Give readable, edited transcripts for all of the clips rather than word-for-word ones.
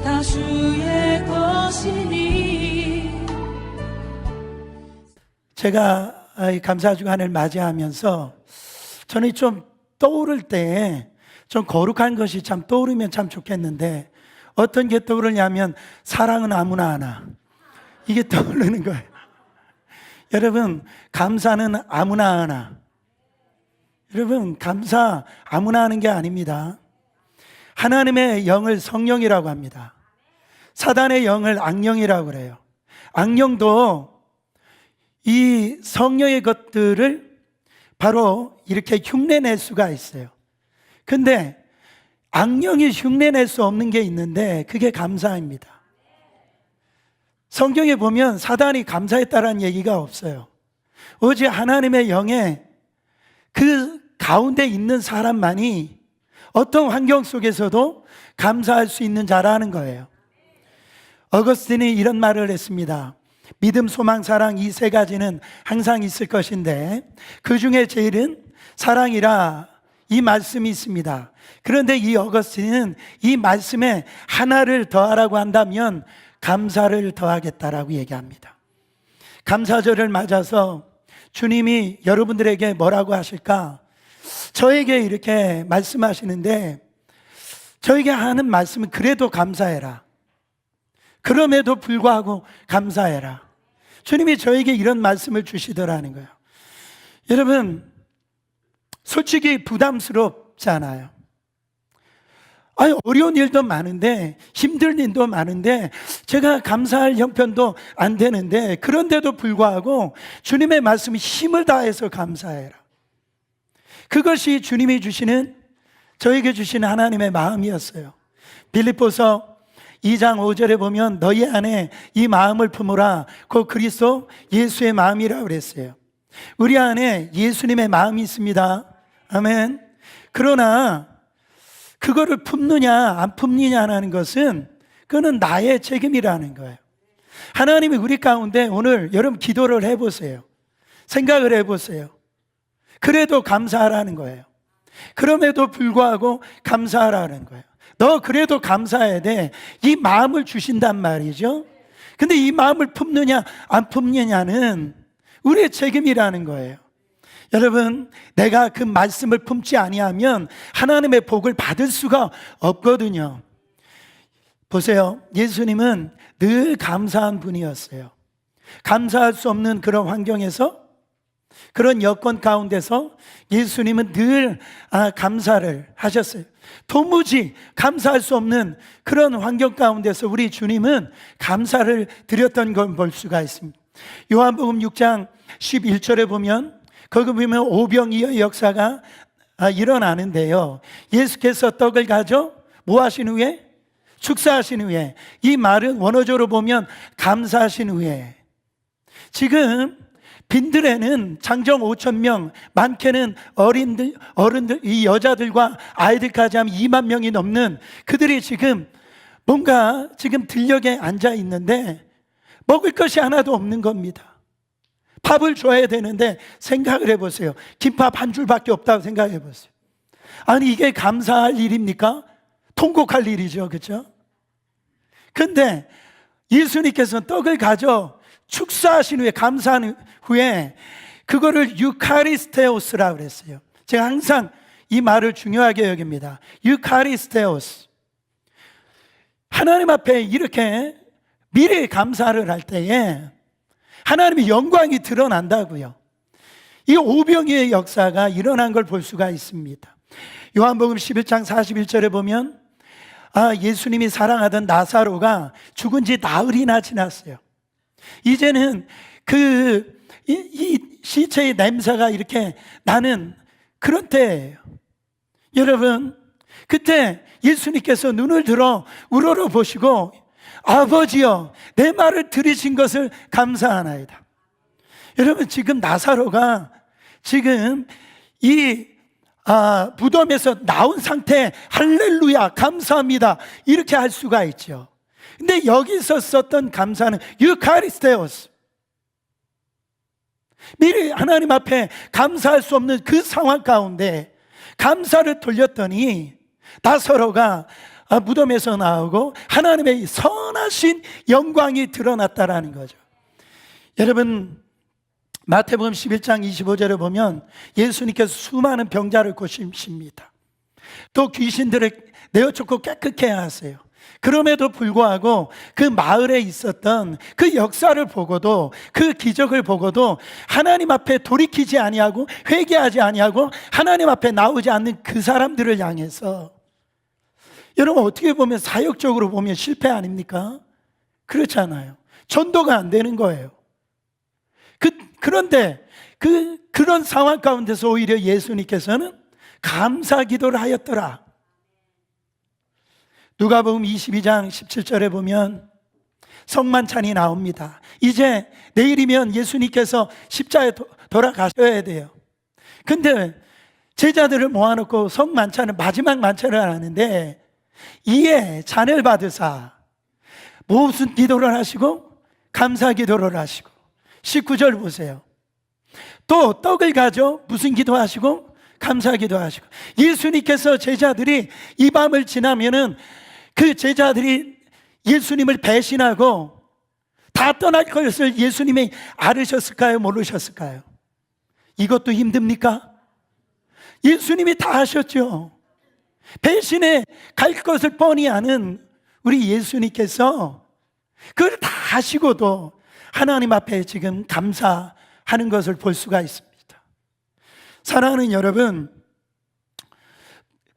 다 주의 것이니. 제가 이 감사 주간을 맞이하면서 저는 좀 떠오를 때 좀 거룩한 것이 참 떠오르면 참 좋겠는데, 어떤 게 떠오르냐면 사랑은 아무나 하나, 이게 떠오르는 거예요. 여러분, 감사는 아무나 하나. 여러분, 감사 아무나 하는 게 아닙니다. 하나님의 영을 성령이라고 합니다. 사단의 영을 악령이라고 그래요. 악령도 이 성령의 것들을 바로 이렇게 흉내낼 수가 있어요. 근데 악령이 흉내낼 수 없는 게 있는데 그게 감사입니다. 성경에 보면 사단이 감사했다라는 얘기가 없어요. 오직 하나님의 영에 그 가운데 있는 사람만이 어떤 환경 속에서도 감사할 수 있는 자라는 거예요. 어거스틴이 이런 말을 했습니다. 믿음, 소망, 사랑, 이 세 가지는 항상 있을 것인데 그 중에 제일은 사랑이라, 이 말씀이 있습니다. 그런데 이 어거스틴은 이 말씀에 하나를 더하라고 한다면 감사를 더하겠다라고 얘기합니다. 감사절을 맞아서 주님이 여러분들에게 뭐라고 하실까? 저에게 이렇게 말씀하시는데, 저에게 하는 말씀은 그래도 감사해라, 그럼에도 불구하고 감사해라. 주님이 저에게 이런 말씀을 주시더라는 거예요. 여러분, 솔직히 부담스럽잖아요. 어려운 일도 많은데, 힘든 일도 많은데, 제가 감사할 형편도 안 되는데, 그런데도 불구하고 주님의 말씀이 힘을 다해서 감사해라. 그것이 주님이 주시는, 저에게 주시는 하나님의 마음이었어요. 빌립보서 2장 5절에 보면 너희 안에 이 마음을 품으라, 그 그리스도 예수의 마음이라고 그랬어요. 우리 안에 예수님의 마음이 있습니다. 아멘. 그러나 그거를 품느냐 안 품느냐라는 것은 그거는 나의 책임이라는 거예요. 하나님이 우리 가운데 오늘 여러분 기도를 해보세요. 생각을 해보세요. 그래도 감사하라는 거예요. 그럼에도 불구하고 감사하라는 거예요. 너 그래도 감사해야 돼, 이 마음을 주신단 말이죠. 근데 이 마음을 품느냐 안 품느냐는 우리의 책임이라는 거예요. 여러분, 내가 그 말씀을 품지 아니하면 하나님의 복을 받을 수가 없거든요. 보세요, 예수님은 늘 감사한 분이었어요. 감사할 수 없는 그런 환경에서, 그런 여건 가운데서 예수님은 늘 감사를 하셨어요. 도무지 감사할 수 없는 그런 환경 가운데서 우리 주님은 감사를 드렸던 걸 볼 수가 있습니다. 요한복음 6장 11절에 보면, 거기 보면 오병이어의 역사가 일어나는데요, 예수께서 떡을 가져 뭐 하신 후에? 축사하신 후에, 이 말은 원어적으로 보면 감사하신 후에, 지금 빈들에는 장정 5,000명, 많게는 어른들, 이 여자들과 아이들까지 하면 2만 명이 넘는 그들이 지금 뭔가 지금 들녘에 앉아 있는데 먹을 것이 하나도 없는 겁니다. 밥을 줘야 되는데 생각을 해보세요. 김밥 한 줄밖에 없다고 생각해 보세요. 아니, 이게 감사할 일입니까? 통곡할 일이죠, 그렇죠? 근데 예수님께서는 떡을 가져 축사하신 후에, 감사한 후에 그거를 유카리스테오스라고 그랬어요. 제가 항상 이 말을 중요하게 여깁니다. 유카리스테오스. 하나님 앞에 이렇게 미리 감사를 할 때에 하나님의 영광이 드러난다고요. 이 오병이의 역사가 일어난 걸 볼 수가 있습니다. 요한복음 11장 41절에 보면 예수님이 사랑하던 나사로가 죽은 지 나흘이나 지났어요. 이제는 이 시체의 냄새가 이렇게 나는 그런 때예요. 여러분, 그때 예수님께서 눈을 들어 우러러 보시고, 아버지여, 내 말을 들으신 것을 감사하나이다. 여러분, 지금 나사로가 지금 이 무덤에서 나온 상태에 할렐루야, 감사합니다, 이렇게 할 수가 있죠. 근데 여기서 썼던 감사는 유카리스테오스, 미리 하나님 앞에 감사할 수 없는 그 상황 가운데 감사를 돌렸더니 나사로가 무덤에서 나오고 하나님의 선하신 영광이 드러났다라는 거죠. 여러분, 마태복음 11장 25절에 보면 예수님께서 수많은 병자를 고치십니다. 또 귀신들을 내어쫓고 깨끗게 하세요. 그럼에도 불구하고 그 마을에 있었던 그 역사를 보고도, 그 기적을 보고도 하나님 앞에 돌이키지 아니하고 회개하지 아니하고 하나님 앞에 나오지 않는 그 사람들을 향해서, 여러분 어떻게 보면 사역적으로 보면 실패 아닙니까? 그렇잖아요. 전도가 안 되는 거예요. 그런데 그런 상황 가운데서 오히려 예수님께서는 감사 기도를 하였더라. 누가복음 22장 17절에 보면 성만찬이 나옵니다. 이제 내일이면 예수님께서 십자가에 돌아가셔야 돼요. 근데 제자들을 모아놓고 성만찬을, 마지막 만찬을 하는데, 이에 잔을 받으사 무슨 기도를 하시고? 감사 기도를 하시고. 19절 보세요. 또 떡을 가져 무슨 기도하시고? 감사 기도하시고. 예수님께서 제자들이 이 밤을 지나면은 그 제자들이 예수님을 배신하고 다 떠날 것을 예수님이 알으셨을까요? 모르셨을까요? 이것도 힘듭니까? 예수님이 다 하셨죠. 배신해 갈 것을 뻔히 아는 우리 예수님께서 그걸 다 하시고도 하나님 앞에 지금 감사하는 것을 볼 수가 있습니다. 사랑하는 여러분,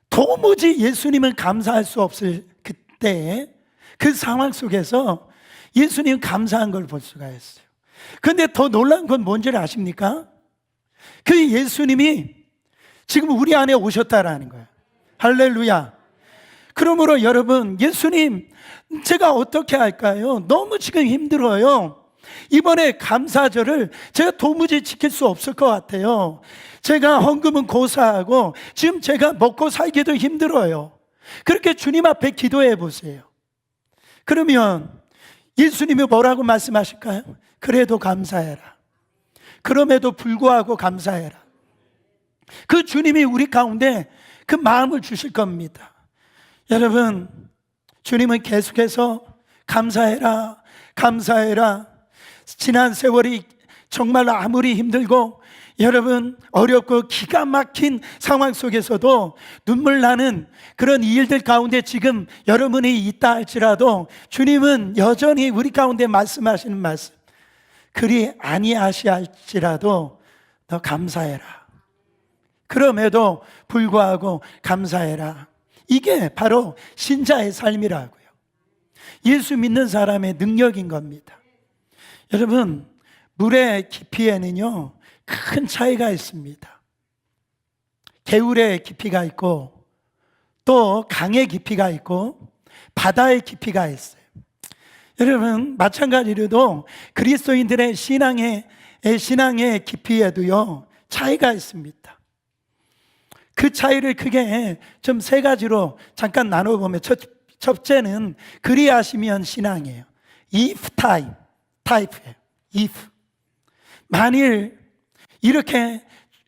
도무지 예수님은 감사할 수 없을 그때, 그 상황 속에서 예수님은 감사한 걸 볼 수가 있어요. 그런데 더 놀라운 건 뭔지 아십니까? 그 예수님이 지금 우리 안에 오셨다라는 거예요. 할렐루야. 그러므로 여러분, 예수님 제가 어떻게 할까요? 너무 지금 힘들어요. 이번에 감사절을 제가 도무지 지킬 수 없을 것 같아요. 제가 헌금은 고사하고 지금 제가 먹고 살기도 힘들어요. 그렇게 주님 앞에 기도해 보세요. 그러면 예수님이 뭐라고 말씀하실까요? 그래도 감사해라. 그럼에도 불구하고 감사해라. 그 주님이 우리 가운데 그 마음을 주실 겁니다. 여러분, 주님은 계속해서 감사해라, 감사해라. 지난 세월이 정말 아무리 힘들고 여러분 어렵고 기가 막힌 상황 속에서도 눈물 나는 그런 일들 가운데 지금 여러분이 있다 할지라도 주님은 여전히 우리 가운데 말씀하시는 말씀, 그리 아니하시할지라도 너 감사해라. 그럼에도 불구하고 감사해라. 이게 바로 신자의 삶이라고요. 예수 믿는 사람의 능력인 겁니다. 여러분, 물의 깊이에는요 큰 차이가 있습니다. 개울의 깊이가 있고 또 강의 깊이가 있고 바다의 깊이가 있어요. 여러분, 마찬가지로도 그리스도인들의 신앙의 깊이에도요 차이가 있습니다. 그 차이를 크게 좀 세 가지로 잠깐 나눠보면, 첫째는 그리하시면 신앙이에요. if 타입이에요. if. 만일 이렇게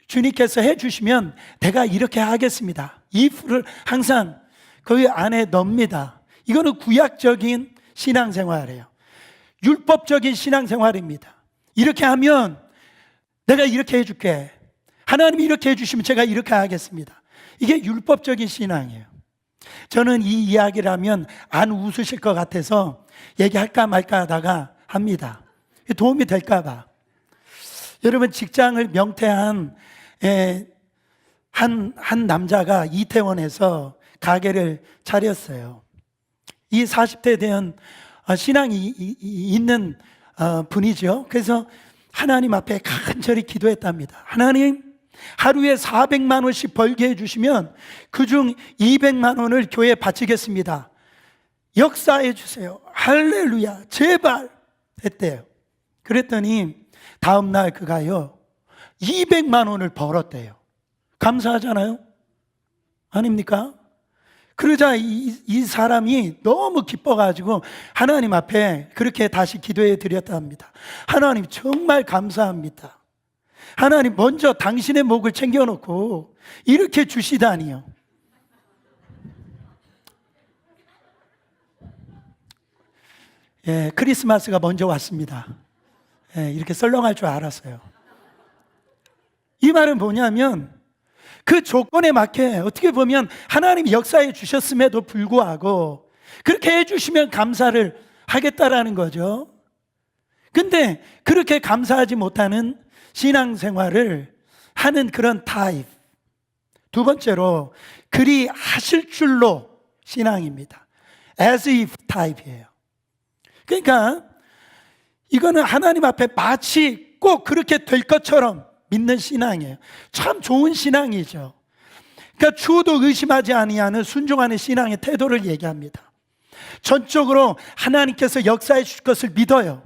주님께서 해주시면 내가 이렇게 하겠습니다. if를 항상 그 안에 넣습니다. 이거는 구약적인 신앙생활이에요. 율법적인 신앙생활입니다. 이렇게 하면 내가 이렇게 해줄게. 하나님이 이렇게 해주시면 제가 이렇게 하겠습니다. 이게 율법적인 신앙이에요. 저는 이 이야기를 하면 안 웃으실 것 같아서 얘기할까 말까 하다가 합니다. 도움이 될까 봐. 여러분, 직장을 명퇴한 한 남자가 이태원에서 가게를 차렸어요. 이 40대 된 신앙이 있는 분이죠. 그래서 하나님 앞에 간절히 기도했답니다. 하나님, 하루에 400만 원씩 벌게 해주시면 그중 200만 원을 교회에 바치겠습니다. 역사해 주세요. 할렐루야, 제발. 했대요. 그랬더니 다음날 그가요 200만 원을 벌었대요. 감사하잖아요? 아닙니까? 그러자 이 사람이 너무 기뻐가지고 하나님 앞에 그렇게 다시 기도해 드렸답니다. 하나님, 정말 감사합니다. 하나님, 먼저 당신의 목을 챙겨놓고 이렇게 주시다니요. 크리스마스가 먼저 왔습니다. 이렇게 썰렁할 줄 알았어요. 이 말은 뭐냐면 그 조건에 맞게 어떻게 보면 하나님이 역사해 주셨음에도 불구하고 그렇게 해주시면 감사를 하겠다라는 거죠. 근데 그렇게 감사하지 못하는 신앙생활을 하는 그런 타입. 두 번째로 그리 하실 줄로 신앙입니다. as if 타입이에요. 그러니까 이거는 하나님 앞에 마치 꼭 그렇게 될 것처럼 믿는 신앙이에요. 참 좋은 신앙이죠. 그러니까 추호도 의심하지 아니하는 순종하는 신앙의 태도를 얘기합니다. 전적으로 하나님께서 역사해 주실 것을 믿어요.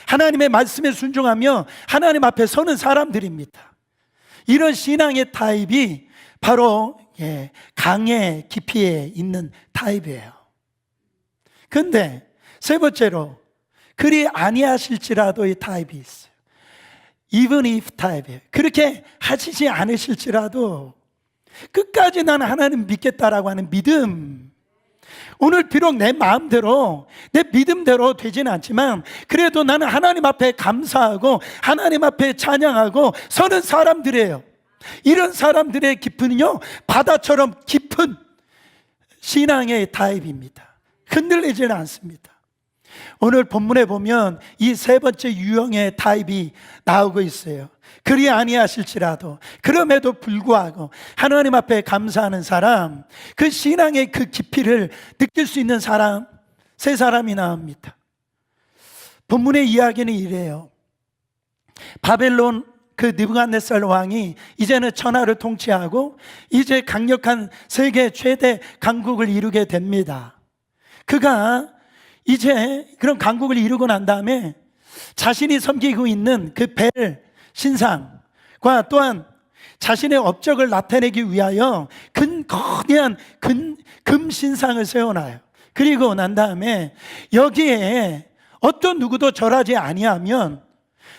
하나님의 말씀에 순종하며 하나님 앞에 서는 사람들입니다. 이런 신앙의 타입이 바로 강의 깊이에 있는 타입이에요. 그런데 세 번째로 그리 아니하실지라도의 타입이 있어요. even if 타입이에요. 그렇게 하시지 않으실지라도 끝까지 나는 하나님 믿겠다라고 하는 믿음. 오늘 비록 내 마음대로 내 믿음대로 되지는 않지만 그래도 나는 하나님 앞에 감사하고 하나님 앞에 찬양하고 서는 사람들이에요. 이런 사람들의 깊이는요 바다처럼 깊은 신앙의 타입입니다. 흔들리지는 않습니다. 오늘 본문에 보면 이 세 번째 유형의 타입이 나오고 있어요. 그리 아니하실지라도 그럼에도 불구하고 하나님 앞에 감사하는 사람, 그 신앙의 그 깊이를 느낄 수 있는 사람, 세 사람이 나옵니다. 본문의 이야기는 이래요. 바벨론 그 느부갓네살 왕이 이제는 천하를 통치하고 이제 강력한 세계 최대 강국을 이루게 됩니다. 그가 이제 그런 강국을 이루고 난 다음에 자신이 섬기고 있는 그 벨 신상과 또한 자신의 업적을 나타내기 위하여 거대한 금 신상을 세워놔요. 그리고 난 다음에 여기에 어떤 누구도 절하지 아니하면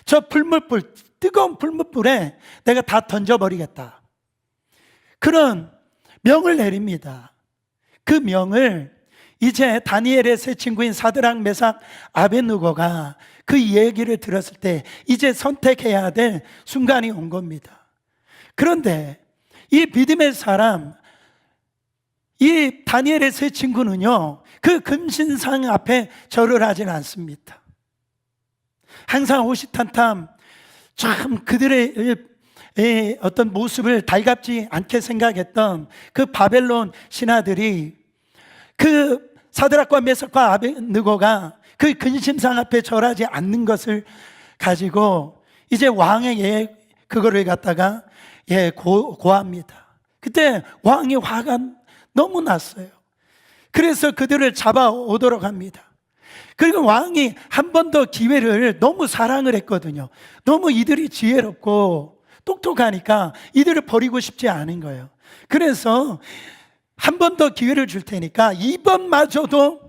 저 풀무불, 뜨거운 풀무불에 내가 다 던져버리겠다. 그런 명을 내립니다. 그 명을 이제 다니엘의 세 친구인 사드락, 메삭, 아벳느고가 그 얘기를 들었을 때 이제 선택해야 될 순간이 온 겁니다. 그런데 이 믿음의 사람, 이 다니엘의 세 친구는요 그 금신상 앞에 절을 하진 않습니다. 항상 호시탐탐 참 그들의 어떤 모습을 달갑지 않게 생각했던 그 바벨론 신하들이 그 사드락과 메삭과 아벳느고가 그 근심상 앞에 절하지 않는 것을 가지고 이제 왕에게 그거를 갖다가 고합니다. 그때 왕이 화가 너무 났어요. 그래서 그들을 잡아오도록 합니다. 그리고 왕이 한 번 더 기회를 너무 사랑을 했거든요. 너무 이들이 지혜롭고 똑똑하니까 이들을 버리고 싶지 않은 거예요. 그래서 한 번 더 기회를 줄 테니까 이번마저도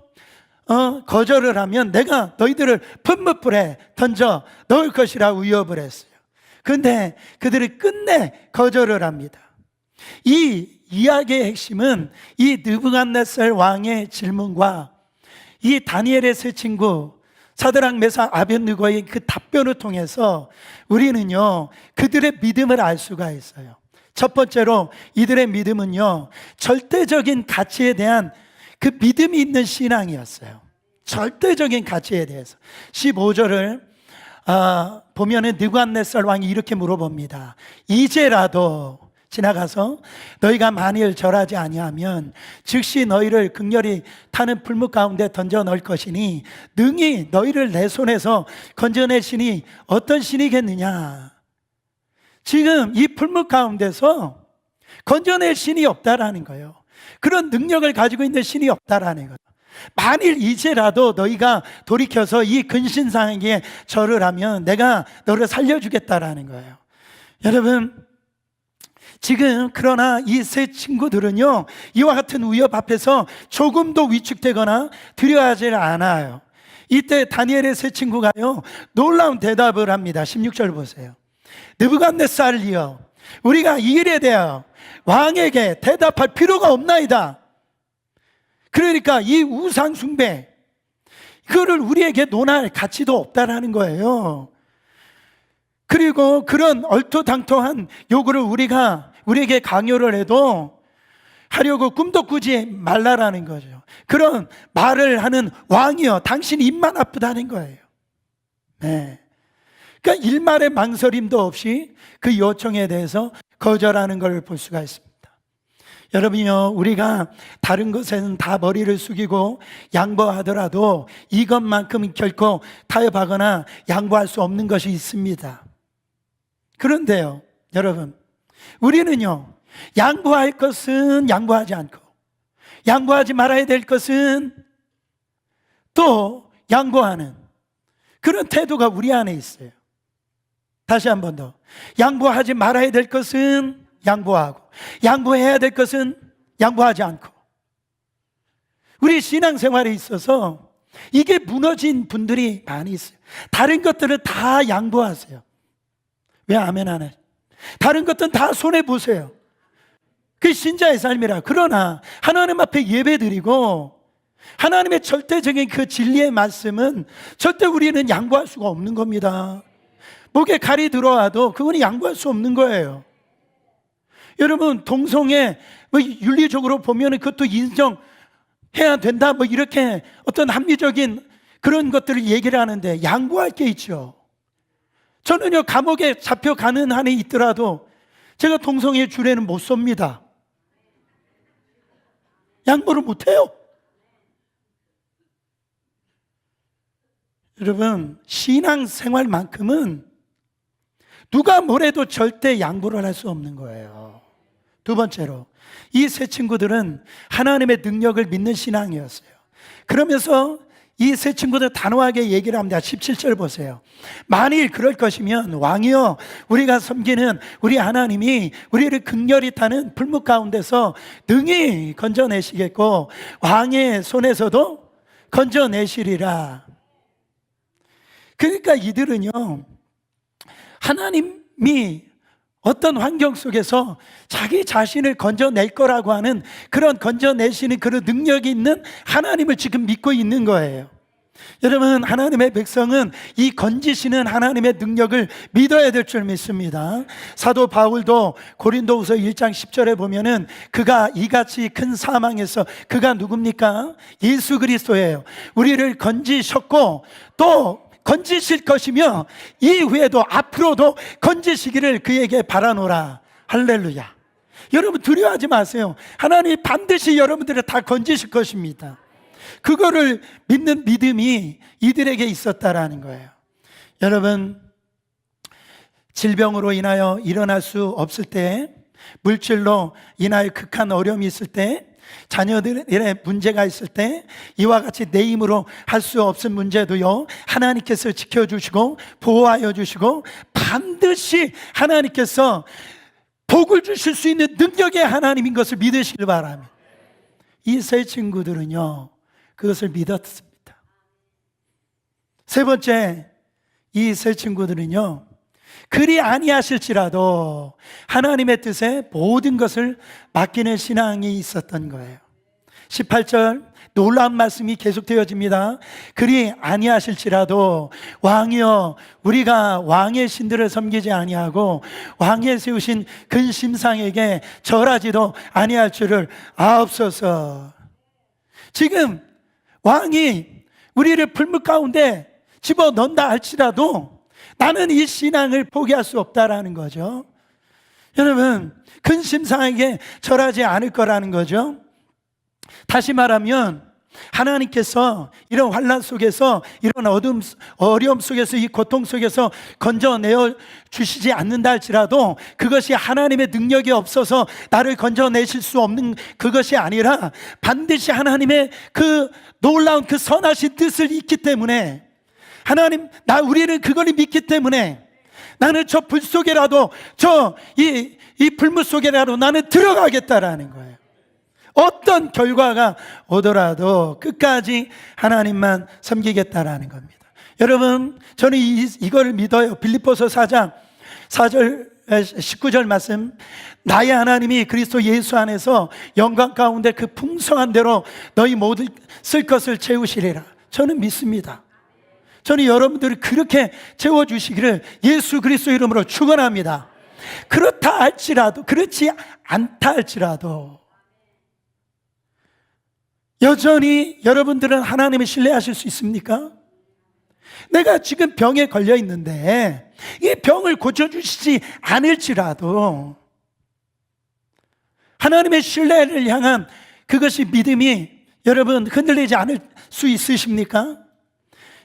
거절을 하면 내가 너희들을 풀무불에 던져 넣을 것이라고 위협을 했어요. 그런데 그들이 끝내 거절을 합니다. 이 이야기의 핵심은 이 느부갓네살 왕의 질문과 이 다니엘의 세 친구 사드락, 메삭, 아벳느고의 그 답변을 통해서 우리는요 그들의 믿음을 알 수가 있어요. 첫 번째로 이들의 믿음은요 절대적인 가치에 대한 그 믿음이 있는 신앙이었어요. 절대적인 가치에 대해서 15절을 보면은 느부갓네살 왕이 이렇게 물어봅니다. 이제라도 지나가서 너희가 만일 절하지 아니하면 즉시 너희를 극렬히 타는 풀무 가운데 던져 넣을 것이니 능히 너희를 내 손에서 건져낼 신이 어떤 신이겠느냐. 지금 이 풀무 가운데서 건져낼 신이 없다라는 거예요. 그런 능력을 가지고 있는 신이 없다라는 거예요. 만일 이제라도 너희가 돌이켜서 이 근신상에게 절을 하면 내가 너를 살려주겠다라는 거예요. 여러분, 지금 그러나 이 세 친구들은요 이와 같은 위협 앞에서 조금도 위축되거나 두려워하지 않아요. 이때 다니엘의 세 친구가요 놀라운 대답을 합니다. 16절 보세요. 느부갓네살이여, 우리가 이 일에 대하여 왕에게 대답할 필요가 없나이다. 그러니까 이 우상 숭배, 이거를 우리에게 논할 가치도 없다라는 거예요. 그리고 그런 얼토당토한 요구를 우리에게 강요를 해도 하려고 꿈도 꾸지 말라라는 거죠. 그런 말을 하는 왕이여, 당신 입만 아프다는 거예요. 네. 그러니까 일말의 망설임도 없이 그 요청에 대해서 거절하는 걸 볼 수가 있습니다. 여러분요, 우리가 다른 것에는 다 머리를 숙이고 양보하더라도 이것만큼은 결코 타협하거나 양보할 수 없는 것이 있습니다. 그런데요, 여러분, 우리는요, 양보할 것은 양보하지 않고 양보하지 말아야 될 것은 또 양보하는 그런 태도가 우리 안에 있어요. 다시 한 번 더, 양보하지 말아야 될 것은 양보하고 양보해야 될 것은 양보하지 않고, 우리 신앙생활에 있어서 이게 무너진 분들이 많이 있어요. 다른 것들은 다 양보하세요. 왜 아멘 안 해? 다른 것들은 다 손해보세요. 그게 신자의 삶이라. 그러나 하나님 앞에 예배드리고 하나님의 절대적인 그 진리의 말씀은 절대 우리는 양보할 수가 없는 겁니다. 목에 칼이 들어와도 그건 양보할 수 없는 거예요. 여러분, 동성애 윤리적으로 보면 그것도 인정해야 된다, 이렇게 어떤 합리적인 그런 것들을 얘기를 하는데 양보할 게 있죠. 저는요, 감옥에 잡혀가는 한에 있더라도 제가 동성애 주례는 못 섭니다. 양보를 못 해요. 여러분, 신앙생활만큼은 누가 뭐래도 절대 양보를 할 수 없는 거예요. 두 번째로, 이 세 친구들은 하나님의 능력을 믿는 신앙이었어요. 그러면서 이 세 친구들 단호하게 얘기를 합니다. 17절 보세요. 만일 그럴 것이면 왕이여, 우리가 섬기는 우리 하나님이 우리를 극렬히 타는 풀무 가운데서 능히 건져내시겠고 왕의 손에서도 건져내시리라. 그러니까 이들은요, 하나님이 어떤 환경 속에서 자기 자신을 건져낼 거라고 하는 그런 건져내시는 그런 능력이 있는 하나님을 지금 믿고 있는 거예요. 여러분, 하나님의 백성은 이 건지시는 하나님의 능력을 믿어야 될 줄 믿습니다. 사도 바울도 고린도후서 1장 10절에 보면은 그가 이같이 큰 사망에서, 그가 누굽니까? 예수 그리스도예요. 우리를 건지셨고 또 건지실 것이며 이후에도 앞으로도 건지시기를 그에게 바라노라. 할렐루야. 여러분, 두려워하지 마세요. 하나님이 반드시 여러분들을 다 건지실 것입니다. 그거를 믿는 믿음이 이들에게 있었다라는 거예요. 여러분, 질병으로 인하여 일어날 수 없을 때, 물질로 인하여 극한 어려움이 있을 때, 자녀들의 문제가 있을 때, 이와 같이 내 힘으로 할 수 없은 문제도요, 하나님께서 지켜주시고 보호하여 주시고 반드시 하나님께서 복을 주실 수 있는 능력의 하나님인 것을 믿으시길 바랍니다. 이 세 친구들은요, 그것을 믿었습니다. 세 번째, 이 세 친구들은요, 그리 아니하실지라도 하나님의 뜻에 모든 것을 맡기는 신앙이 있었던 거예요. 18절 놀라운 말씀이 계속되어집니다. 그리 아니하실지라도 왕이여, 우리가 왕의 신들을 섬기지 아니하고 왕에 세우신 근심상에게 절하지도 아니할 줄을 아옵소서. 지금 왕이 우리를 풀무 가운데 집어넣는다 할지라도 나는 이 신앙을 포기할 수 없다라는 거죠. 여러분, 근심상에게 절하지 않을 거라는 거죠. 다시 말하면 하나님께서 이런 환난 속에서, 이런 어려움 속에서, 이 고통 속에서 건져내어 주시지 않는다 할지라도 그것이 하나님의 능력이 없어서 나를 건져내실 수 없는 그것이 아니라 반드시 하나님의 그 놀라운 그 선하신 뜻을 잊기 때문에, 하나님, 우리는 그걸 믿기 때문에 나는 저 불 속에라도, 이 불무 속에라도 나는 들어가겠다라는 거예요. 어떤 결과가 오더라도 끝까지 하나님만 섬기겠다라는 겁니다. 여러분, 저는 이걸 믿어요. 빌립보서 4장 4절 19절 말씀, 나의 하나님이 그리스도 예수 안에서 영광 가운데 그 풍성한 대로 너희 모든 쓸 것을 채우시리라. 저는 믿습니다. 저는 여러분들이 그렇게 채워주시기를 예수 그리스도 이름으로 축원합니다. 그렇다 할지라도, 그렇지 않다 할지라도 여전히 여러분들은 하나님을 신뢰하실 수 있습니까? 내가 지금 병에 걸려 있는데 이 병을 고쳐주시지 않을지라도 하나님의 신뢰를 향한 그것이 믿음이 여러분 흔들리지 않을 수 있으십니까?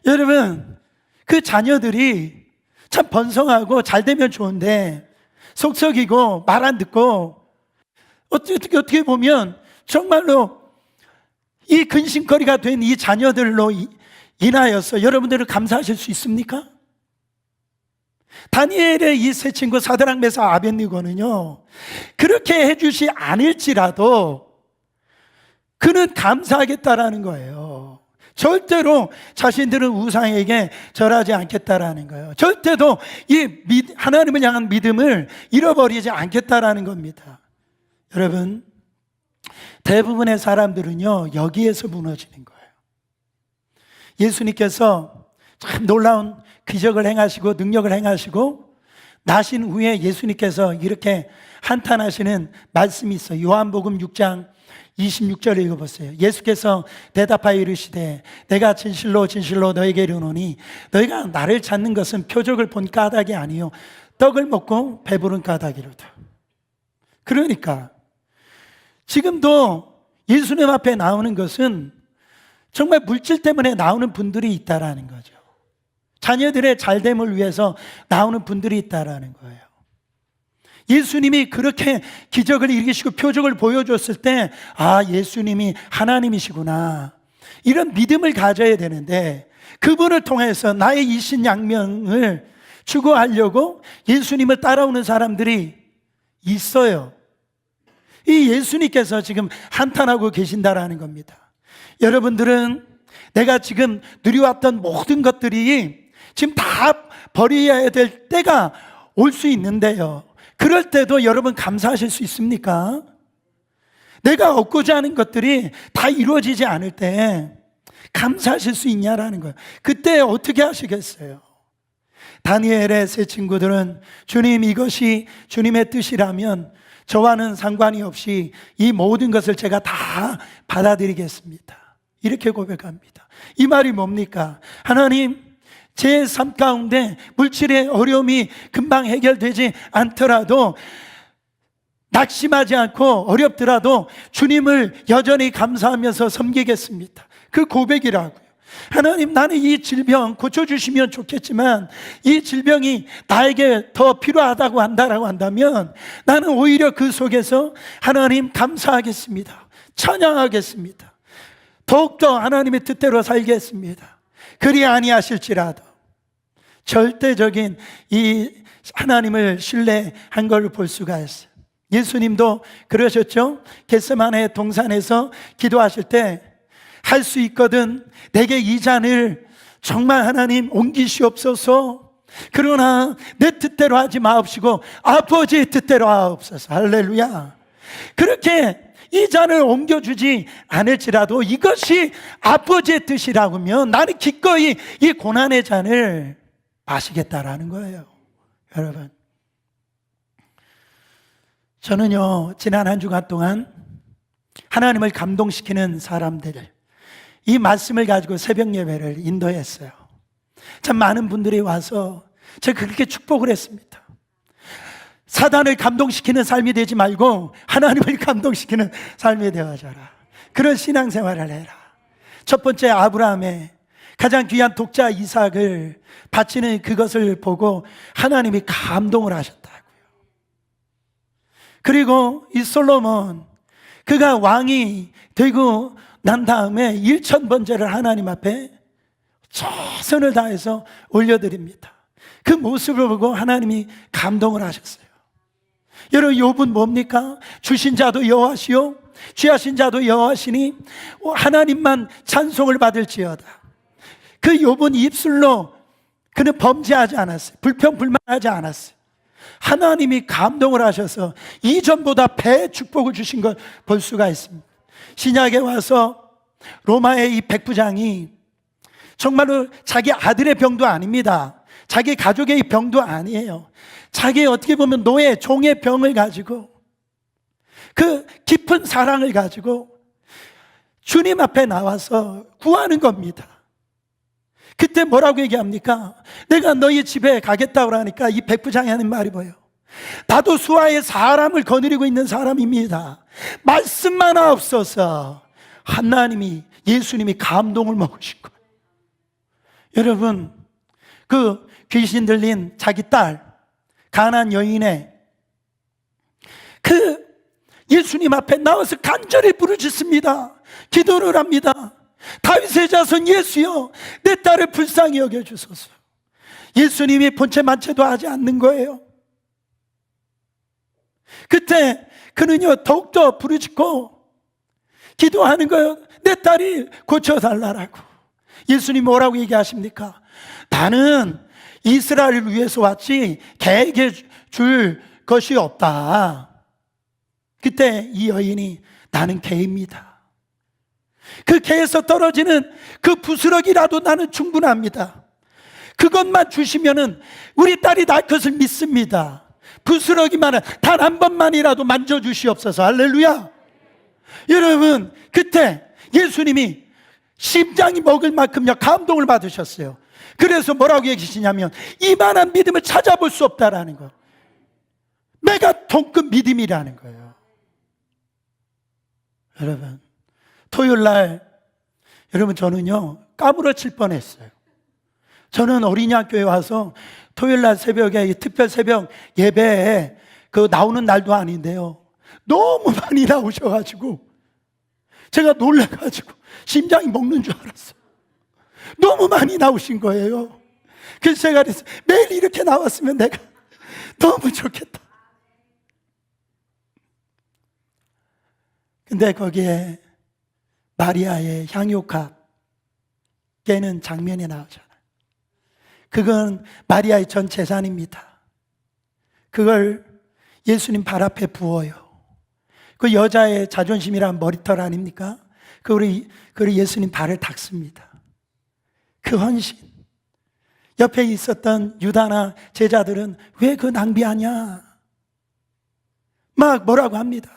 여러분, 그 자녀들이 참 번성하고 잘 되면 좋은데 속썩이고 말 안 듣고 어떻게 보면 정말로 이 근심거리가 된 이 자녀들로 인하여서 여러분들은 감사하실 수 있습니까? 다니엘의 이 세 친구 사드락 메삭 아벳느고는요, 그렇게 해주시 않을지라도 그는 감사하겠다라는 거예요. 절대로 자신들은 우상에게 절하지 않겠다라는 거예요. 절대로 이 하나님을 향한 믿음을 잃어버리지 않겠다라는 겁니다. 여러분, 대부분의 사람들은요, 여기에서 무너지는 거예요. 예수님께서 참 놀라운 기적을 행하시고 능력을 행하시고 나신 후에 예수님께서 이렇게 한탄하시는 말씀이 있어요. 요한복음 6장 26절을 읽어보세요. 예수께서 대답하여 이르시되 내가 진실로 진실로 너에게 이르노니 너희가 나를 찾는 것은 표적을 본 까닭이 아니요 떡을 먹고 배부른 까닭이로다. 그러니까 지금도 예수님 앞에 나오는 것은 정말 물질 때문에 나오는 분들이 있다라는 거죠. 자녀들의 잘됨을 위해서 나오는 분들이 있다라는 거예요. 예수님이 그렇게 기적을 일으키시고 표적을 보여줬을 때, 아, 예수님이 하나님이시구나, 이런 믿음을 가져야 되는데 그분을 통해서 나의 이신양명을 추구하려고 예수님을 따라오는 사람들이 있어요. 이 예수님께서 지금 한탄하고 계신다라는 겁니다. 여러분들은 내가 지금 누려왔던 모든 것들이 지금 다 버려야 될 때가 올 수 있는데요, 그럴 때도 여러분 감사하실 수 있습니까? 내가 얻고자 하는 것들이 다 이루어지지 않을 때 감사하실 수 있냐라는 거예요. 그때 어떻게 하시겠어요? 다니엘의 세 친구들은 주님, 이것이 주님의 뜻이라면 저와는 상관이 없이 이 모든 것을 제가 다 받아들이겠습니다, 이렇게 고백합니다. 이 말이 뭡니까? 하나님, 제 삶 가운데 물질의 어려움이 금방 해결되지 않더라도, 낙심하지 않고 어렵더라도 주님을 여전히 감사하면서 섬기겠습니다. 그 고백이라고요. 하나님, 나는 이 질병 고쳐주시면 좋겠지만 이 질병이 나에게 더 필요하다고 한다라고 한다면 나는 오히려 그 속에서 하나님 감사하겠습니다, 찬양하겠습니다, 더욱더 하나님의 뜻대로 살겠습니다. 그리 아니하실지라도 절대적인 이 하나님을 신뢰한 걸 볼 수가 있어요. 예수님도 그러셨죠. 겟세마네 동산에서 기도하실 때 할 수 있거든 내게 이 잔을 정말 하나님 옮기시옵소서, 그러나 내 뜻대로 하지 마옵시고 아버지의 뜻대로 하옵소서. 할렐루야. 그렇게 이 잔을 옮겨주지 않을지라도 이것이 아버지의 뜻이라면 나는 기꺼이 이 고난의 잔을 마시겠다라는 거예요. 여러분, 저는요, 지난 한 주간 동안 하나님을 감동시키는 사람들, 이 말씀을 가지고 새벽 예배를 인도했어요. 참 많은 분들이 와서 제가 그렇게 축복을 했습니다. 사단을 감동시키는 삶이 되지 말고 하나님을 감동시키는 삶이 되어져라. 그런 신앙생활을 해라. 첫 번째, 아브라함의 가장 귀한 독자 이삭을 바치는 그것을 보고 하나님이 감동을 하셨다고요. 그리고 이 솔로몬, 그가 왕이 되고 난 다음에 1000번제를 하나님 앞에 최선을 다해서 올려드립니다. 그 모습을 보고 하나님이 감동을 하셨어요. 여러분, 욥은 뭡니까? 주신 자도 여호와시요 취하신 자도 여호와시니 하나님만 찬송을 받을지어다. 그 욥은 입술로 그는 범죄하지 않았어요. 불평불만하지 않았어요. 하나님이 감동을 하셔서 이전보다 배의 축복을 주신 걸 볼 수가 있습니다. 신약에 와서 로마의 이 백부장이 정말로 자기 아들의 병도 아닙니다. 자기 가족의 병도 아니에요. 자기의 어떻게 보면 노예, 종의 병을 가지고 그 깊은 사랑을 가지고 주님 앞에 나와서 구하는 겁니다. 그때 뭐라고 얘기합니까? 내가 너희 집에 가겠다고 하니까 이 백부장이 하는 말이 뭐예요? 나도 수하에 사람을 거느리고 있는 사람입니다. 말씀만 없어서 하나님이, 예수님이 감동을 먹으신 거예요. 여러분, 그 귀신 들린 자기 딸 가나안 여인의 그 예수님 앞에 나와서 간절히 부르짖습니다. 기도를 합니다. 다윗의 자손 예수여, 내 딸을 불쌍히 여겨주소서. 예수님이 본체 만체도 하지 않는 거예요. 그때 그는요 더욱더 부르짖고 기도하는 거예요. 내 딸이 고쳐달라고. 예수님 뭐라고 얘기하십니까? 나는 이스라엘을 위해서 왔지 개에게 줄 것이 없다. 그때 이 여인이 나는 개입니다. 그 개에서 떨어지는 그 부스러기라도 나는 충분합니다. 그것만 주시면은 우리 딸이 날 것을 믿습니다. 부스러기만은 단 한 번만이라도 만져주시옵소서. 할렐루야. 여러분, 그때 예수님이 심장이 먹을 만큼요 감동을 받으셨어요. 그래서 뭐라고 얘기하시냐면 이만한 믿음을 찾아볼 수 없다라는 거, 메가톤급 믿음이라는 거예요. 여러분, 토요일날 여러분 저는요 까무러칠 뻔했어요. 저는 어린이 학교에 와서 토요일날 새벽에 특별 새벽 예배에 그 나오는 날도 아닌데요 너무 많이 나오셔가지고 제가 놀라가지고 심장이 먹는 줄 알았어요. 너무 많이 나오신 거예요. 그래서 제가 그랬어요. 매일 이렇게 나왔으면 내가 너무 좋겠다. 근데 거기에 마리아의 향유값 깨는 장면이 나오잖아요. 그건 마리아의 전 재산입니다. 그걸 예수님 발 앞에 부어요. 그 여자의 자존심이란 머리털 아닙니까? 그걸 예수님 발을 닦습니다. 그 헌신. 옆에 있었던 유다나 제자들은 왜 그 낭비하냐? 막 뭐라고 합니다.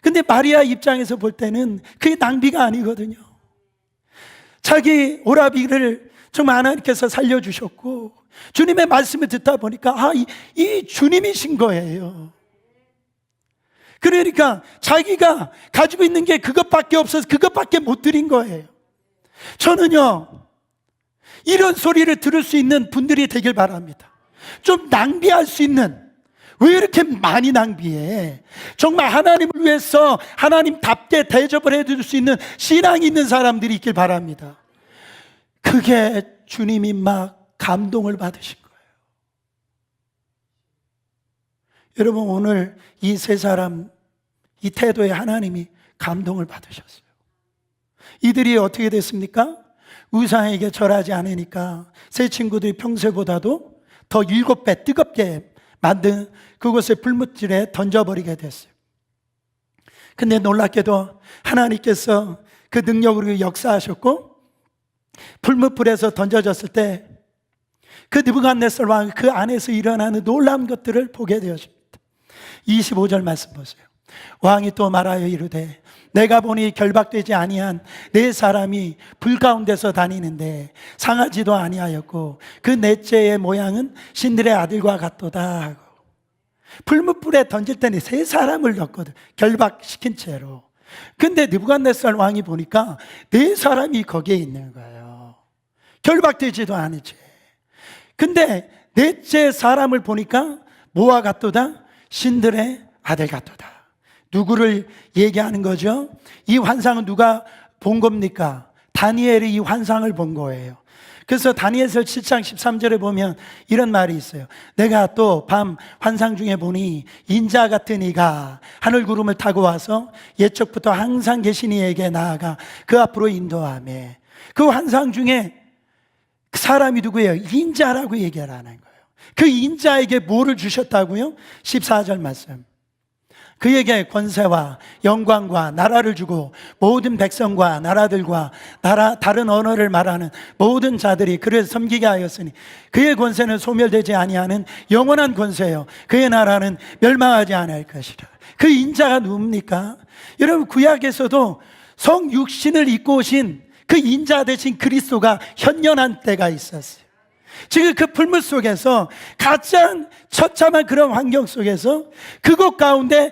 근데 마리아 입장에서 볼 때는 그게 낭비가 아니거든요. 자기 오라비를 정말 하나님께서 살려주셨고 주님의 말씀을 듣다 보니까 이 주님이신 거예요. 그러니까 자기가 가지고 있는 게 그것밖에 없어서 그것밖에 못 드린 거예요. 저는요 이런 소리를 들을 수 있는 분들이 되길 바랍니다. 좀 낭비할 수 있는, 왜 이렇게 많이 낭비해? 정말 하나님을 위해서 하나님답게 대접을 해줄 수 있는 신앙이 있는 사람들이 있길 바랍니다. 그게 주님이 막 감동을 받으신 거예요. 여러분, 오늘 이 세 사람 이 태도에 하나님이 감동을 받으셨어요. 이들이 어떻게 됐습니까? 우상에게 절하지 않으니까 세 친구들이 평소보다도 더 7배 뜨겁게 만든 그곳의 불못질에 던져버리게 됐어요. 근데 놀랍게도 하나님께서 그 능력으로 역사하셨고 불못불에서 던져졌을 때 그 느부갓네살 왕 그 안에서 일어나는 놀라운 것들을 보게 되었습니다. 25절 말씀 보세요. 왕이 또 말하여 이르되 내가 보니 결박되지 아니한 네 사람이 불 가운데서 다니는데 상하지도 아니하였고 그 넷째의 모양은 신들의 아들과 같도다 하고, 불못불에 던질 때는 세 사람을 넣거든, 결박시킨 채로. 근데 느부갓네살 왕이 보니까 네 사람이 거기에 있는 거예요. 결박되지도 않은 채. 근데 넷째 사람을 보니까 뭐와 같도다? 신들의 아들 같도다. 누구를 얘기하는 거죠? 이 환상은 누가 본 겁니까? 다니엘이 이 환상을 본 거예요. 그래서 다니엘서 7장 13절에 보면 이런 말이 있어요. 내가 또 밤 환상 중에 보니 인자 같은 이가 하늘 구름을 타고 와서 옛적부터 항상 계신 이에게 나아가 그 앞으로 인도하며, 그 환상 중에 그 사람이 누구예요? 인자라고 얘기를 하는 거예요. 그 인자에게 뭐를 주셨다고요? 14절 말씀. 그에게 권세와 영광과 나라를 주고 모든 백성과 나라들과 다른 언어를 말하는 모든 자들이 그를 섬기게 하였으니 그의 권세는 소멸되지 아니하는 영원한 권세요 그의 나라는 멸망하지 아니할 것이라. 그 인자가 누굽니까? 여러분, 구약에서도 성육신을 입고 오신 그 인자 대신 그리스도가 현존한 때가 있었어요. 지금 그 불물 속에서 가장 처참한 그런 환경 속에서 그곳 가운데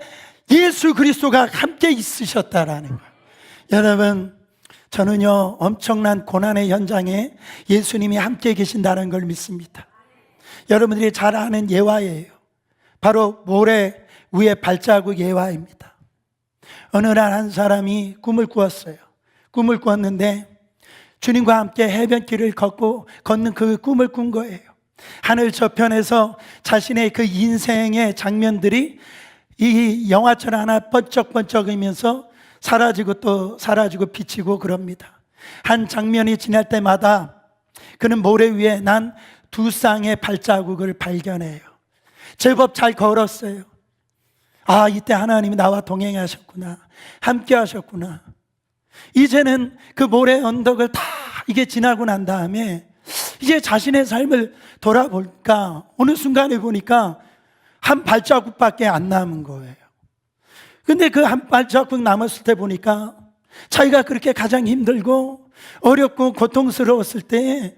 예수 그리스도가 함께 있으셨다라는 거예요. 여러분, 저는요 엄청난 고난의 현장에 예수님이 함께 계신다는 걸 믿습니다. 여러분들이 잘 아는 예화예요. 바로 모래 위에 발자국 예화입니다. 어느 날 한 사람이 꿈을 꾸었어요. 꿈을 꾸었는데 주님과 함께 해변길을 걷는 그 꿈을 꾼 거예요. 하늘 저편에서 자신의 그 인생의 장면들이 이 영화처럼 하나 번쩍번쩍이면서 사라지고 또 사라지고 비치고 그럽니다. 한 장면이 지날 때마다 그는 모래 위에 난 두 쌍의 발자국을 발견해요. 제법 잘 걸었어요. 아, 이때 하나님이 나와 동행하셨구나, 함께 하셨구나. 이제는 그 모래 언덕을 다 이게 지나고 난 다음에 이제 자신의 삶을 돌아볼까 어느 순간에 보니까 한 발자국밖에 안 남은 거예요. 근데 그 한 발자국 남았을 때 보니까 자기가 그렇게 가장 힘들고 어렵고 고통스러웠을 때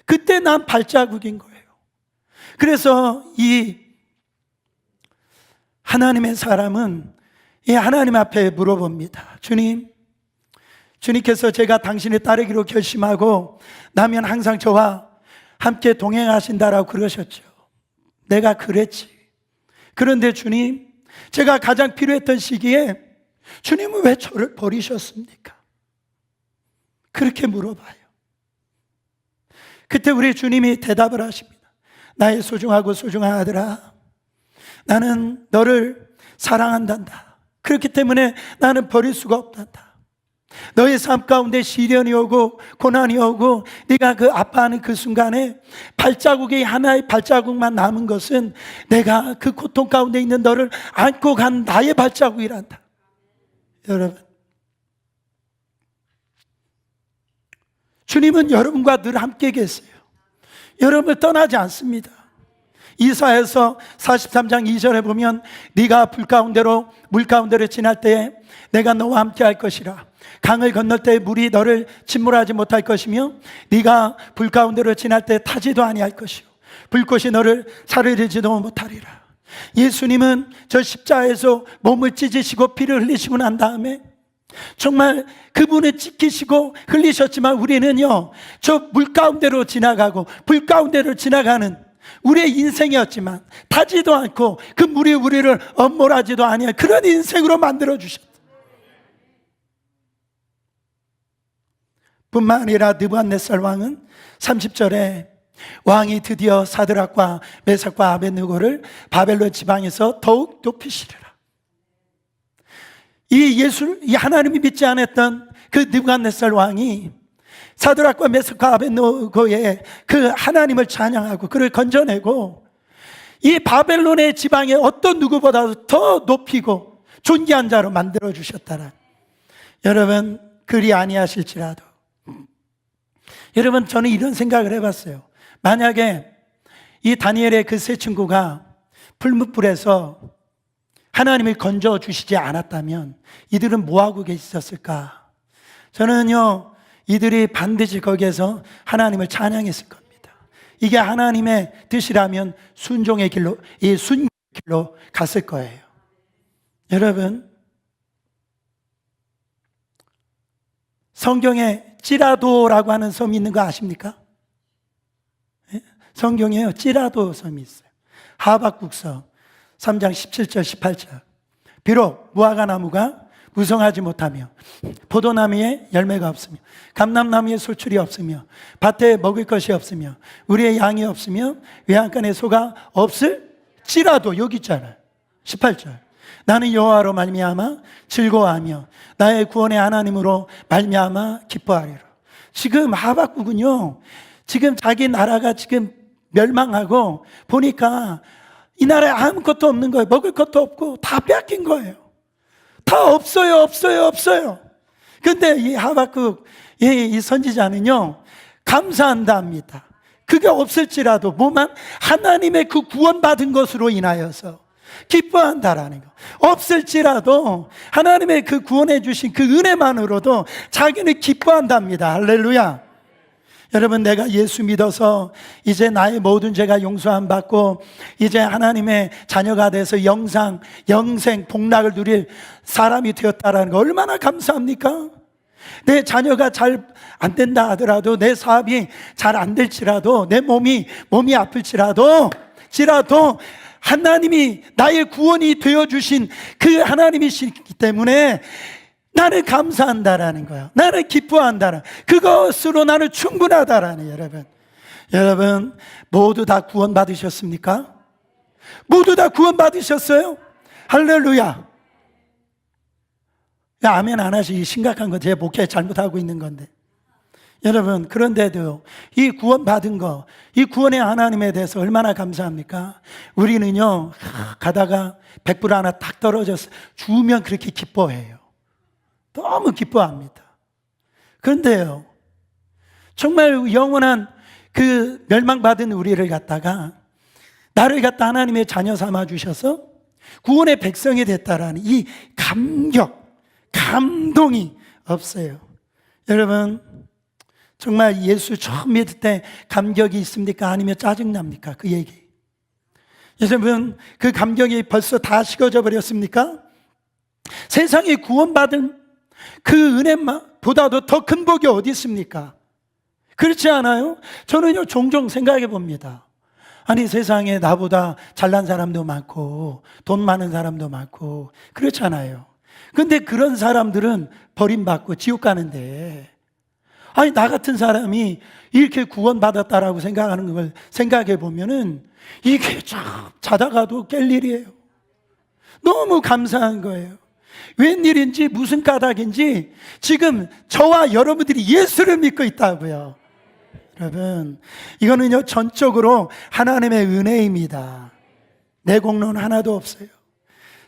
그때 난 발자국인 거예요. 그래서 이 하나님의 사람은 이 하나님 앞에 물어봅니다. 주님께서 제가 당신을 따르기로 결심하고 나면 항상 저와 함께 동행하신다라고 그러셨죠. 내가 그랬지. 그런데 주님, 제가 가장 필요했던 시기에 주님은 왜 저를 버리셨습니까? 그렇게 물어봐요. 그때 우리 주님이 대답을 하십니다. 나의 소중하고 소중한 아들아, 나는 너를 사랑한단다. 그렇기 때문에 나는 버릴 수가 없단다. 너의 삶 가운데 시련이 오고 고난이 오고 네가 그 아파하는 그 순간에 발자국이 하나의 발자국만 남은 것은 내가 그 고통 가운데 있는 너를 안고 간 나의 발자국이란다. 여러분, 주님은 여러분과 늘 함께 계세요. 여러분을 떠나지 않습니다. 이사야서 43장 2절에 보면 네가 물 가운데로 지날 때에 내가 너와 함께 할 것이라. 강을 건널 때 물이 너를 침몰하지 못할 것이며 네가 불 가운데로 지날 때 타지도 아니할 것이요 불꽃이 너를 사르르지도 못하리라. 예수님은 저 십자가에서 몸을 찢으시고 피를 흘리시고 난 다음에 정말 그분을 지키시고 흘리셨지만 우리는요 저 물 가운데로 지나가고 불 가운데로 지나가는 우리의 인생이었지만 타지도 않고 그 물이 우리를 엄몰하지도 아니할 그런 인생으로 만들어 주셨다. 뿐만 아니라 느부갓네살 왕은 30절에 왕이 드디어 사드락과 메삭과 아벳느고를 바벨론 지방에서 더욱 높이시리라. 이 하나님이 믿지 않았던 그 느부갓네살 왕이 사드락과 메삭과 아벳느고의 그 하나님을 찬양하고 그를 건져내고 이 바벨론의 지방에 어떤 누구보다도 더 높이고 존귀한 자로 만들어 주셨다라. 여러분, 그리 아니하실지라도 여러분, 저는 이런 생각을 해봤어요. 만약에 이 다니엘의 그 세 친구가 풀무불에서 하나님을 건져주시지 않았다면 이들은 뭐하고 계셨을까? 저는요 이들이 반드시 거기에서 하나님을 찬양했을 겁니다. 이게 하나님의 뜻이라면 순종의 길로, 이 순종의 길로 갔을 거예요. 여러분, 성경에 찌라도라고 하는 섬이 있는 거 아십니까? 성경에요 찌라도 섬이 있어요. 하박국서 3장 17절 18절. 비록 무화과 나무가 무성하지 못하며 포도나무에 열매가 없으며 감람나무에 소출이 없으며 밭에 먹을 것이 없으며 우리의 양이 없으며 외양간에 소가 없을지라도, 여기 있잖아요 18절. 나는 여호와로 말미암아 즐거워하며 나의 구원의 하나님으로 말미암아 기뻐하리라. 지금 하박국은요 지금 자기 나라가 지금 멸망하고 보니까 이 나라에 아무것도 없는 거예요. 먹을 것도 없고 다 뺏긴 거예요. 다 없어요, 없어요, 없어요. 근데 이 하박국 이 선지자는요, 감사한다 합니다. 그게 없을지라도 뭐만 하나님의 그 구원받은 것으로 인하여서 기뻐한다라는 거. 없을지라도 하나님의 그 구원해 주신 그 은혜만으로도 자기는 기뻐한답니다. 할렐루야. 여러분, 내가 예수 믿어서 이제 나의 모든 죄가 용서함 받고 이제 하나님의 자녀가 돼서 영생 복락을 누릴 사람이 되었다라는 거 얼마나 감사합니까? 내 자녀가 잘 안 된다 하더라도, 내 사업이 잘 안 될지라도, 내 몸이 아플지라도 하나님이 나의 구원이 되어주신 그 하나님이시기 때문에 나는 감사한다라는 거야. 나는 기뻐한다라는, 그것으로 나는 충분하다라는. 여러분 모두 다 구원 받으셨습니까? 모두 다 구원 받으셨어요? 할렐루야. 아멘 안 하시. 심각한 건 제 목회 잘못하고 있는 건데. 여러분, 그런데도 이 구원 받은 거, 이 구원의 하나님에 대해서 얼마나 감사합니까? 우리는요, 가다가 100불 하나 딱 떨어져서 주면 그렇게 기뻐해요. 너무 기뻐합니다. 그런데요, 정말 영원한 그 멸망받은 우리를 갖다가, 나를 갖다 하나님의 자녀 삼아 주셔서 구원의 백성이 됐다라는 이 감동이 없어요. 여러분, 정말 예수 처음 믿을 때 감격이 있습니까? 아니면 짜증납니까? 그 얘기. 여러분, 그 감격이 벌써 다 식어져 버렸습니까? 세상에 구원받은 그 은혜보다도 더 큰 복이 어디 있습니까? 그렇지 않아요? 저는요, 종종 생각해 봅니다. 아니, 세상에 나보다 잘난 사람도 많고 돈 많은 사람도 많고 그렇잖아요. 근데 그런 사람들은 버림받고 지옥 가는데, 아니, 나 같은 사람이 이렇게 구원받았다라고 생각하는 걸 생각해 보면은 이게 자다가도 깰 일이에요. 너무 감사한 거예요. 웬일인지 무슨 까닭인지 지금 저와 여러분들이 예수를 믿고 있다고요. 여러분, 이거는요, 전적으로 하나님의 은혜입니다. 내 공로는 하나도 없어요.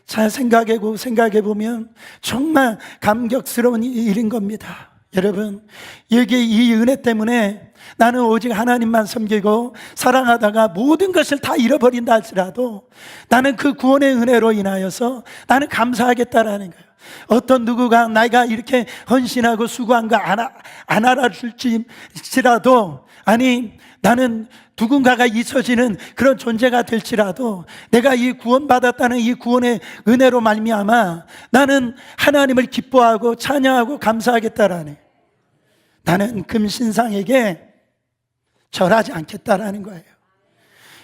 잘 생각해 보면 정말 감격스러운 일인 겁니다. 여러분, 여기 이 은혜 때문에 나는 오직 하나님만 섬기고 사랑하다가 모든 것을 다 잃어버린다 할지라도 나는 그 구원의 은혜로 인하여서 나는 감사하겠다라는 거예요. 어떤 누구가 내가 이렇게 헌신하고 수고한 거 안 알아줄지라도, 아니, 나는 누군가가 잊혀지는 그런 존재가 될지라도 내가 이 구원받았다는 이 구원의 은혜로 말미암아 나는 하나님을 기뻐하고 찬양하고 감사하겠다라네. 나는 금신상에게 절하지 않겠다라는 거예요.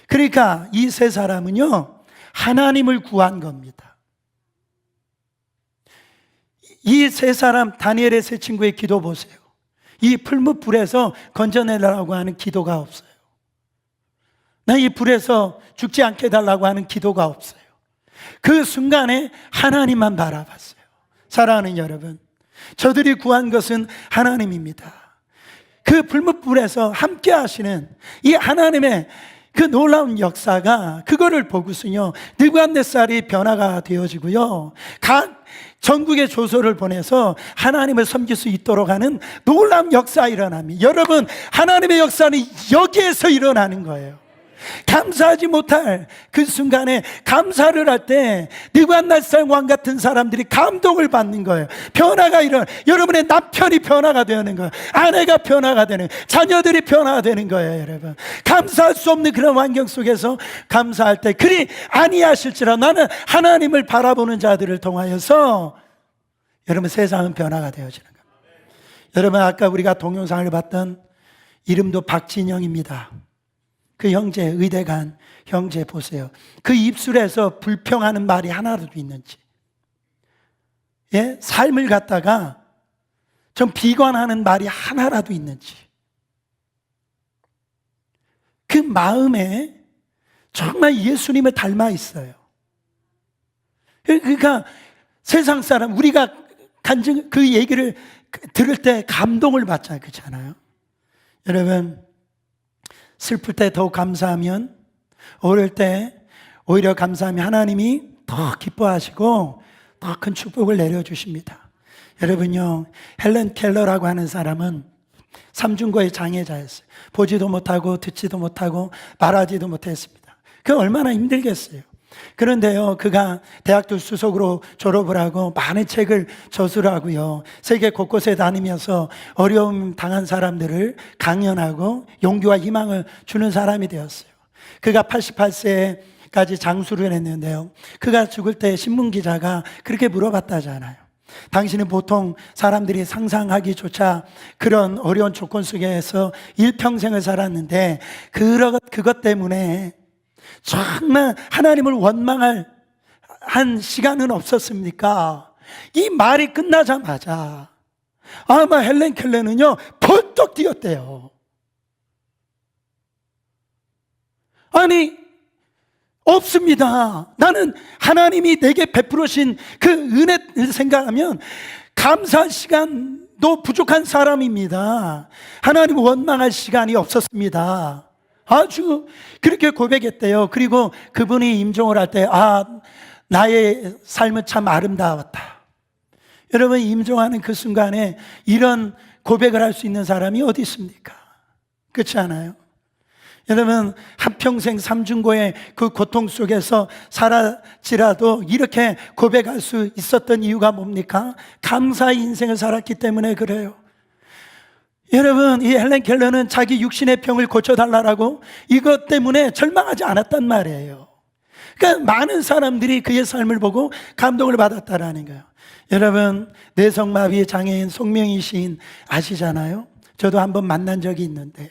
그러니까 이 세 사람은요, 하나님을 구한 겁니다. 이 세 사람, 다니엘의 세 친구의 기도 보세요. 이 풀무불에서 건져내라고 하는 기도가 없어요. 나 이 불에서 죽지 않게 해달라고 하는 기도가 없어요. 그 순간에 하나님만 바라봤어요. 사랑하는 여러분, 저들이 구한 것은 하나님입니다. 그 불무불에서 함께 하시는 이 하나님의 그 놀라운 역사가, 그거를 보고서요, 느부갓네살이 변화가 되어지고요, 각 전국의 조서를 보내서 하나님을 섬길 수 있도록 하는 놀라운 역사가 일어납니다. 여러분, 하나님의 역사는 여기에서 일어나는 거예요. 감사하지 못할 그 순간에 감사를 할 때 느부갓네살 왕 같은 사람들이 감동을 받는 거예요. 변화가 일어나. 여러분의 남편이 변화가 되는 거예요. 아내가 변화가 되는 거예요. 자녀들이 변화가 되는 거예요. 여러분, 감사할 수 없는 그런 환경 속에서 감사할 때, 그리 아니하실지라 나는 하나님을 바라보는 자들을 통하여서 여러분, 세상은 변화가 되어지는 거예요. 여러분, 아까 우리가 동영상을 봤던 이름도 박진영입니다. 그 형제, 의대간 형제 보세요. 그 입술에서 불평하는 말이 하나라도 있는지, 예? 삶을 갖다가 좀 비관하는 말이 하나라도 있는지, 그 마음에 정말 예수님을 닮아 있어요. 그러니까 세상 사람, 우리가 그 얘기를 들을 때 감동을 받잖아요. 그렇지 않아요? 여러분, 슬플 때 더욱 감사하면, 어릴 때 오히려 감사하면 하나님이 더 기뻐하시고 더 큰 축복을 내려주십니다. 여러분요, 헬렌 켈러라고 하는 사람은 삼중고의 장애자였어요. 보지도 못하고 듣지도 못하고 말하지도 못했습니다. 그 얼마나 힘들겠어요. 그런데요, 그가 대학교 수석으로 졸업을 하고 많은 책을 저술하고요, 세계 곳곳에 다니면서 어려움 당한 사람들을 강연하고 용기와 희망을 주는 사람이 되었어요. 그가 88세까지 장수를 했는데요, 그가 죽을 때 신문기자가 그렇게 물어봤다잖아요. 당신은 보통 사람들이 상상하기조차 그런 어려운 조건 속에서 일평생을 살았는데 그것 때문에 정말 하나님을 원망할 한 시간은 없었습니까? 이 말이 끝나자마자 아마 헬렌 켈러는요 벌떡 뛰었대요. 아니, 없습니다. 나는 하나님이 내게 베풀으신 그 은혜를 생각하면 감사할 시간도 부족한 사람입니다. 하나님을 원망할 시간이 없었습니다. 아주 그렇게 고백했대요. 그리고 그분이 임종을 할 때, 나의 삶은 참 아름다웠다. 여러분, 임종하는 그 순간에 이런 고백을 할 수 있는 사람이 어디 있습니까? 그렇지 않아요? 여러분, 한평생 삼중고의 그 고통 속에서 살았지라도 이렇게 고백할 수 있었던 이유가 뭡니까? 감사의 인생을 살았기 때문에 그래요. 여러분, 이 헬렌 켈러는 자기 육신의 병을 고쳐달라고 이것 때문에 절망하지 않았단 말이에요. 그러니까 많은 사람들이 그의 삶을 보고 감동을 받았다라는 거예요. 여러분, 뇌성마비 장애인 송명희 시인 아시잖아요? 저도 한번 만난 적이 있는데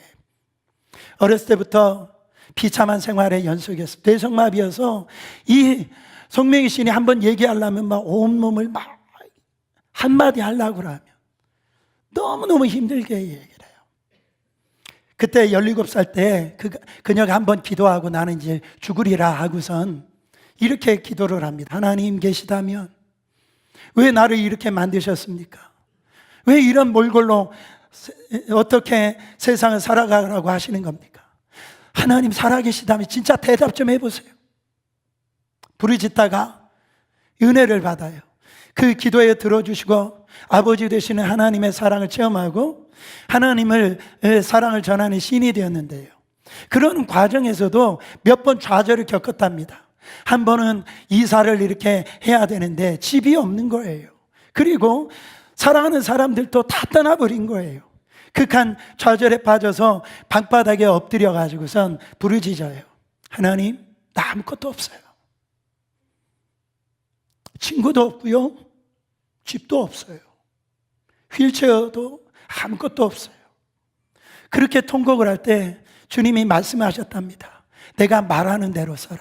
어렸을 때부터 비참한 생활의 연속이었어요. 뇌성마비여서 이 송명희 시인이 한번 얘기하려면 막 온몸을 막 한마디 하려고 하면 너무너무 힘들게 얘기를 해요. 그때 17살 때 그녀가 한번 기도하고 나는 이제 죽으리라 하고선 이렇게 기도를 합니다. 하나님 계시다면 왜 나를 이렇게 만드셨습니까? 왜 이런 몰골로 어떻게 세상을 살아가라고 하시는 겁니까? 하나님 살아계시다면 진짜 대답 좀 해보세요. 부르짖다가 은혜를 받아요. 그 기도에 들어주시고 아버지 되시는 하나님의 사랑을 체험하고 하나님을 사랑을 전하는 신이 되었는데요, 그런 과정에서도 몇 번 좌절을 겪었답니다. 한 번은 이사를 이렇게 해야 되는데 집이 없는 거예요. 그리고 사랑하는 사람들도 다 떠나버린 거예요. 극한 좌절에 빠져서 방바닥에 엎드려 가지고선 부르짖어요. 하나님, 나 아무것도 없어요. 친구도 없고요, 집도 없어요. 휠체어도 아무것도 없어요. 그렇게 통곡을 할 때 주님이 말씀하셨답니다. 내가 말하는 대로 써라.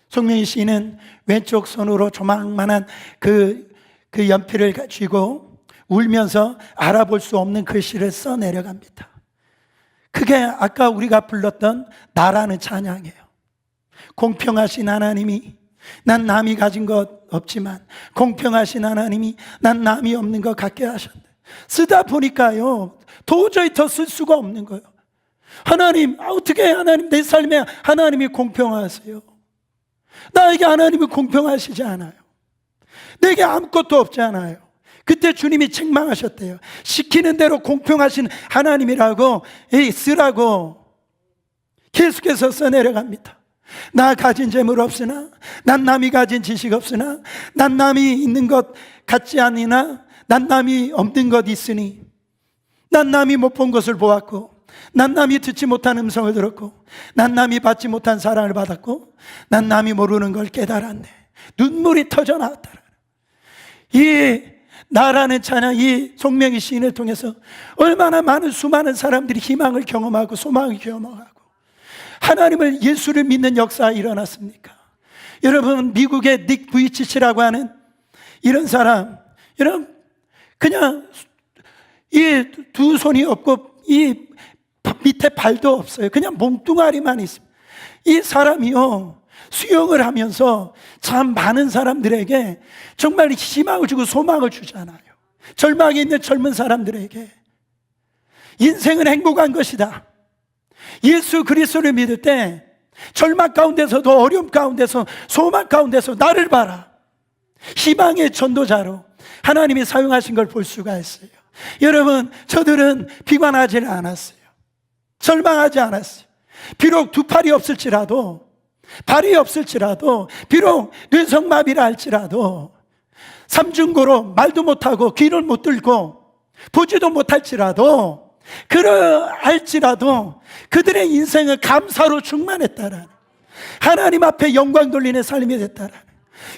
송명희 씨는 왼쪽 손으로 조망만한 그 연필을 쥐고 울면서 알아볼 수 없는 글씨를 써 내려갑니다. 그게 아까 우리가 불렀던 나라는 찬양이에요. 공평하신 하나님이 난 남이 가진 것 없지만 공평하신 하나님이 난 남이 없는 것 같게 하셨네. 쓰다 보니까요 도저히 더 쓸 수가 없는 거예요. 하나님, 어떻게 하나님 내 삶에 하나님이 공평하세요? 나에게 하나님이 공평하시지 않아요. 내게 아무것도 없지 않아요. 그때 주님이 책망하셨대요. 시키는 대로 공평하신 하나님이라고 쓰라고 계속해서 써내려갑니다. 나 가진 재물 없으나, 난 남이 가진 지식 없으나, 난 남이 있는 것 같지 않으나, 난 남이 없는 것 있으니, 난 남이 못 본 것을 보았고, 난 남이 듣지 못한 음성을 들었고, 난 남이 받지 못한 사랑을 받았고, 난 남이 모르는 걸 깨달았네. 눈물이 터져 나왔다. 이 나라는 찬양, 이 송명희 시인을 통해서 얼마나 많은 수많은 사람들이 희망을 경험하고 소망을 경험하고 하나님을, 예수를 믿는 역사가 일어났습니까? 여러분, 미국의 닉 부이치치라고 하는 이런 사람, 여러분 그냥 이 두 손이 없고 이 밑에 발도 없어요. 그냥 몸뚱아리만 있습니다. 이 사람이요 수영을 하면서 참 많은 사람들에게 정말 희망을 주고 소망을 주잖아요. 절망에 있는 젊은 사람들에게 인생은 행복한 것이다. 예수 그리스도를 믿을 때 절망 가운데서도, 어려움 가운데서, 소망 가운데서 나를 봐라, 희망의 전도자로 하나님이 사용하신 걸 볼 수가 있어요. 여러분, 저들은 비관하지는 않았어요. 절망하지 않았어요. 비록 두 팔이 없을지라도, 발이 없을지라도, 비록 뇌성마비라 할지라도, 삼중고로 말도 못하고 귀를 못 들고 보지도 못할지라도, 그러할지라도 그들의 인생은 감사로 충만했다라는, 하나님 앞에 영광 돌리는 삶이 됐다라는,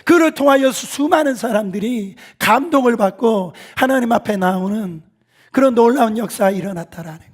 그를 통하여 수많은 사람들이 감동을 받고 하나님 앞에 나오는 그런 놀라운 역사가 일어났다라는